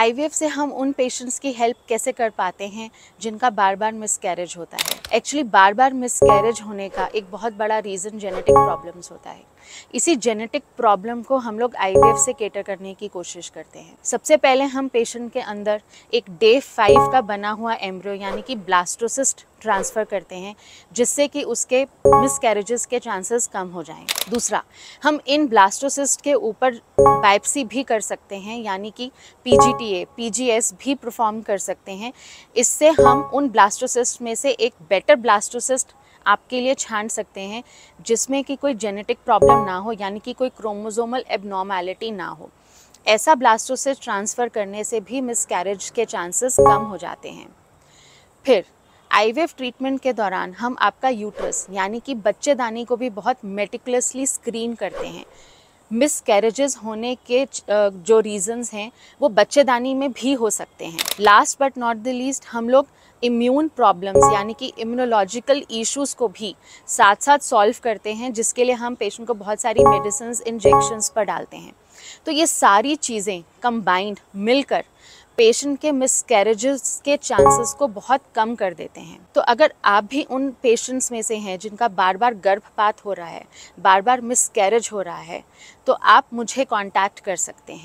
IVF से हम उन पेशेंट्स की हेल्प कैसे कर पाते हैं जिनका बार बार मिसकैरेज होता है। एक्चुअली बार बार मिसकैरेज होने का एक बहुत बड़ा रीज़न जेनेटिक प्रॉब्लम्स होता है। इसी जेनेटिक प्रॉब्लम को हम लोग आईवीएफ से केटर करने की कोशिश करते हैं। सबसे पहले हम पेशेंट के अंदर एक डे 5 का बना हुआ एम्ब्रियो यानी कि ब्लास्टोसिस्ट ट्रांसफ़र करते हैं, जिससे कि उसके मिसकैरेजेस के चांसेस कम हो जाएं। दूसरा, हम इन ब्लास्टोसिस्ट के ऊपर बायोप्सी भी कर सकते हैं, यानी कि पीजीटीए, पीजीएस भी परफॉर्म कर सकते हैं। इससे हम उन ब्लास्टोसिस्ट में से एक बेटर ब्लास्टोसिस्ट आपके लिए छांट सकते हैं, जिसमें कि कोई जेनेटिक प्रॉब्लम ना हो, यानी कि कोई क्रोमोसोमल एबनॉर्मैलिटी ना हो। ऐसा ब्लास्टोसिस्ट ट्रांसफ़र करने से भी मिसकैरेज के चांसेस कम हो जाते हैं। फिर आईवीएफ ट्रीटमेंट के दौरान हम आपका यूट्रस यानी कि बच्चेदानी को भी बहुत मेटिकुलसली स्क्रीन करते हैं। मिसकैरेजेस होने के जो रीज़न्स हैं वो बच्चेदानी में भी हो सकते हैं। Last but not the least, हम लोग इम्यून प्रॉब्लम्स यानी कि इम्यूनोलॉजिकल इश्यूज़ को भी साथ साथ सॉल्व करते हैं, जिसके लिए हम पेशेंट को बहुत सारी मेडिसिन्स इंजेक्शंस पर डालते हैं। तो ये सारी चीज़ें कंबाइंड मिलकर पेशेंट के मिसकैरेजेस के चांसेस को बहुत कम कर देते हैं। तो अगर आप भी उन पेशेंट्स में से हैं जिनका बार बार गर्भपात हो रहा है, बार बार मिसकैरेज हो रहा है, तो आप मुझे कांटेक्ट कर सकते हैं।